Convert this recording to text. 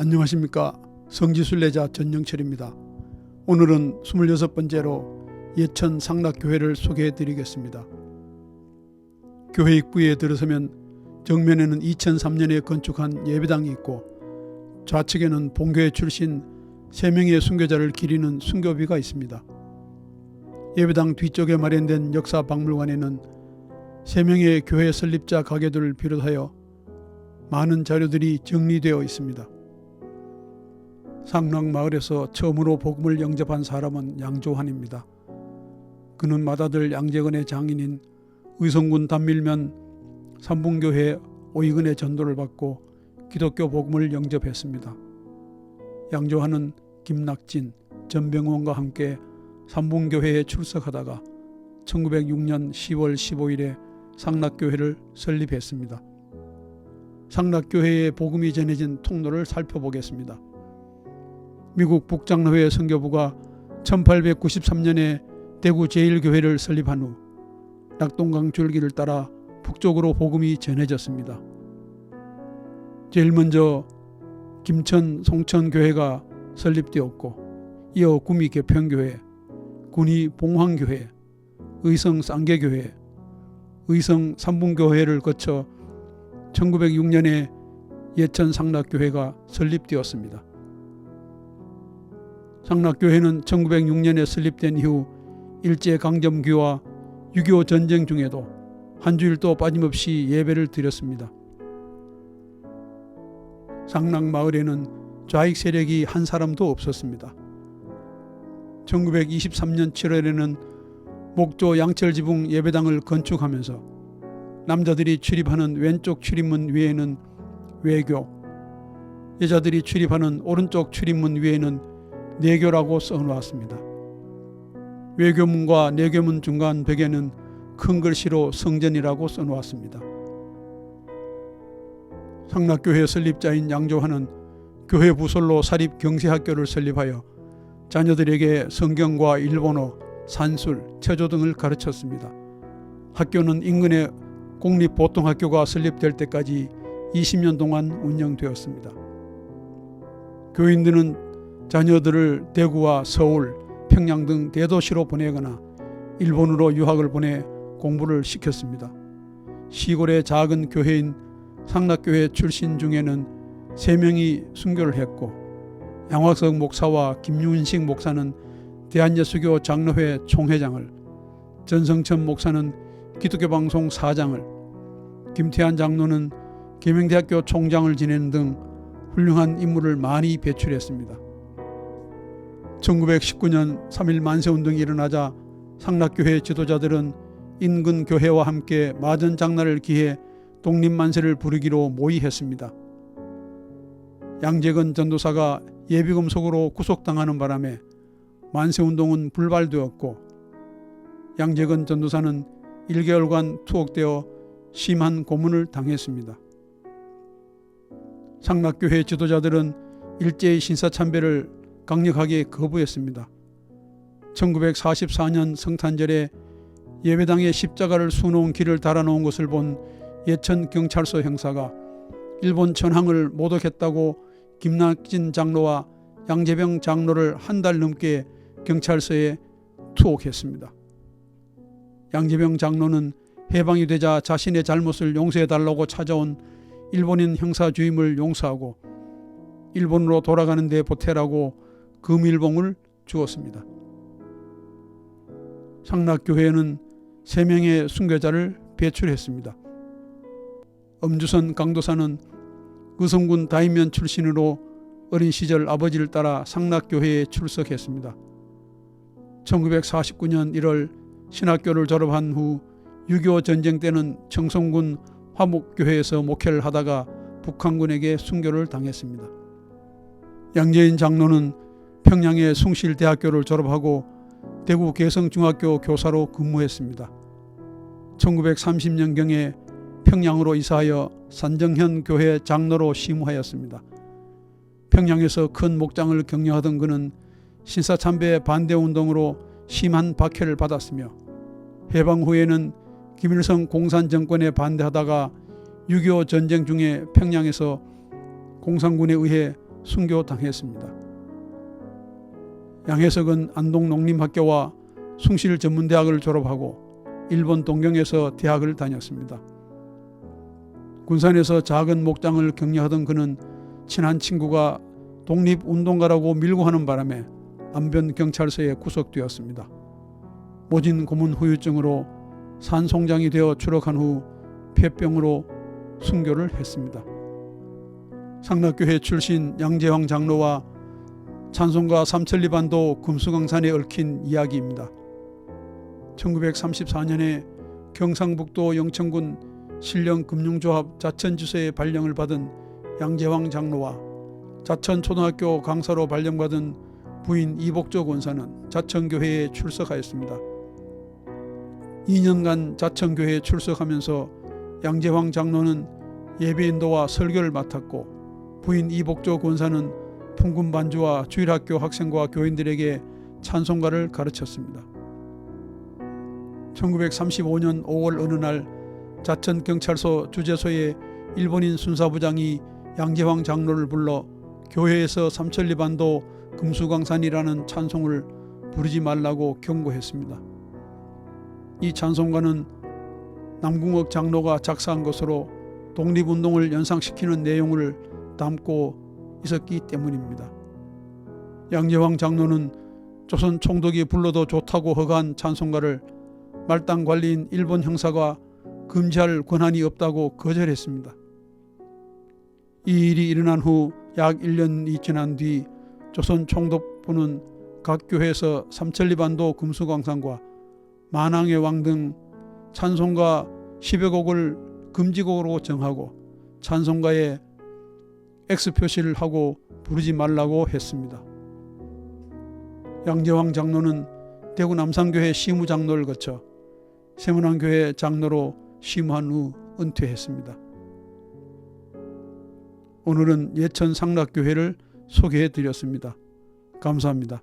안녕하십니까. 성지순례자 전영철입니다. 오늘은 26번째로 예천 상락교회를 소개해 드리겠습니다. 교회 입구에 들어서면 정면에는 2003년에 건축한 예배당이 있고 좌측에는 본교회 출신 3명의 순교자를 기리는 순교비가 있습니다. 예배당 뒤쪽에 마련된 역사박물관에는 3명의 교회 설립자 가계들을 비롯하여 많은 자료들이 정리되어 있습니다. 상락마을에서 처음으로 복음을 영접한 사람은 양조환입니다. 그는 맏아들 양재건의 장인인 의성군 단밀면 삼분교회 오이근의 전도를 받고 기독교 복음을 영접했습니다. 양조환은 김낙진, 전병원과 함께 삼분교회에 출석하다가 1906년 10월 15일에 상락교회를 설립했습니다. 상락교회의 복음이 전해진 통로를 살펴보겠습니다. 미국 북장로회 선교부가 1893년에 대구 제1교회를 설립한 후 낙동강 줄기를 따라 북쪽으로 복음이 전해졌습니다. 제일 먼저 김천 송천교회가 설립되었고 이어 구미 개평교회, 군위 봉황교회, 의성 쌍계교회, 의성 삼분교회를 거쳐 1906년에 예천 상락교회가 설립되었습니다. 상락교회는 1906년에 설립된 이후 일제강점기와 6.25 전쟁 중에도 한 주일도 빠짐없이 예배를 드렸습니다. 상락마을에는 좌익 세력이 한 사람도 없었습니다. 1923년 7월에는 목조 양철지붕 예배당을 건축하면서 남자들이 출입하는 왼쪽 출입문 위에는 외교, 여자들이 출입하는 오른쪽 출입문 위에는 내교라고 써놓았습니다. 외교문과 내교문 중간 벽에는 큰 글씨로 성전이라고 써놓았습니다. 상락교회 설립자인 양조환은 교회 부설로 사립 경세학교를 설립하여 자녀들에게 성경과 일본어, 산술, 체조 등을 가르쳤습니다. 학교는 인근의 공립보통학교가 설립될 때까지 20년 동안 운영되었습니다. 교인들은 자녀들을 대구와 서울, 평양 등 대도시로 보내거나 일본으로 유학을 보내 공부를 시켰습니다. 시골의 작은 교회인 상락교회 출신 중에는 3명이 순교를 했고 양화석 목사와 김윤식 목사는 대한예수교 장로회 총회장을, 전성천 목사는 기독교방송 사장을, 김태한 장로는 계명대학교 총장을 지내는 등 훌륭한 인물을 많이 배출했습니다. 1919년 3.1 만세운동이 일어나자 상락교회 지도자들은 인근 교회와 함께 마전장날을 기해 독립만세를 부르기로 모의했습니다. 양재건 전도사가 예비금속으로 구속당하는 바람에 만세운동은 불발되었고 양재건 전도사는 1개월간 투옥되어 심한 고문을 당했습니다. 상락교회 지도자들은 일제의 신사참배를 강력하게 거부했습니다. 1944년 성탄절에 예배당에 십자가를 수놓은 길을 달아놓은 것을 본 예천경찰서 형사가 일본 전항을 모독했다고 김낙진 장로와 양재병 장로를 한 달 넘게 경찰서에 투옥했습니다. 양재병 장로는 해방이 되자 자신의 잘못을 용서해달라고 찾아온 일본인 형사 주임을 용서하고 일본으로 돌아가는 데 보태라고 금일봉을 주었습니다. 상락교회는 3명의 순교자를 배출했습니다. 엄주선 강도사는 의성군 다인면 출신으로 어린 시절 아버지를 따라 상락교회에 출석했습니다. 1949년 1월 신학교를 졸업한 후 6.25 전쟁 때는 청송군 화목교회에서 목회를 하다가 북한군에게 순교를 당했습니다. 양재인 장로는 평양의 숭실대학교를 졸업하고 대구 개성중학교 교사로 근무했습니다. 1930년경에 평양으로 이사하여 산정현 교회 장로로 심우하였습니다. 평양에서 큰 목장을 경영하던 그는 신사참배 반대운동으로 심한 박해를 받았으며 해방 후에는 김일성 공산정권에 반대하다가 6.25 전쟁 중에 평양에서 공산군에 의해 순교당했습니다. 양혜석은 안동 농림학교와 숭실전문대학을 졸업하고 일본 동경에서 대학을 다녔습니다. 군산에서 작은 목장을 격려하던 그는 친한 친구가 독립운동가라고 밀고 하는 바람에 안변경찰서에 구속되었습니다. 모진 고문 후유증으로 산송장이 되어 추락한 후 폐병으로 순교를 했습니다. 상락교회 출신 양재황 장로와 찬송가 삼천리반도 금수강산에 얽힌 이야기입니다. 1934년에 경상북도 영천군 신령금융조합 자천주소에 발령을 받은 양재황 장로와 자천초등학교 강사로 발령받은 부인 이복조 권사는 자천교회에 출석하였습니다. 2년간 자천교회에 출석하면서 양재황 장로는 예배인도와 설교를 맡았고 부인 이복조 권사는 풍금 반주와 주일학교 학생과 교인들에게 찬송가를 가르쳤습니다. 1935년 5월 어느 날 자천경찰서 주재소에 일본인 순사부장이 양재황 장로를 불러 교회에서 삼천리반도 금수강산이라는 찬송을 부르지 말라고 경고했습니다. 이 찬송가는 남궁옥 장로가 작사한 것으로 독립운동을 연상시키는 내용을 담고 있었기 때문입니다. 양재황 장로는 조선 총독이 불러도 좋다고 허가한 찬송가를 말단 관리인 일본 형사가 금지할 권한이 없다고 거절했습니다. 이 일이 일어난 후 약 1년이 지난 뒤 조선 총독부는 각 교회에서 삼천리반도 금수강산과 만왕의 왕 등 찬송가 10여 곡을 금지곡으로 정하고 찬송가에 X 표시를 하고 부르지 말라고 했습니다. 양재황 장로는 대구 남산교회 시무장로를 거쳐 세문안교회 장로로 심한 후 은퇴했습니다. 오늘은 예천 상락교회를 소개해 드렸습니다. 감사합니다.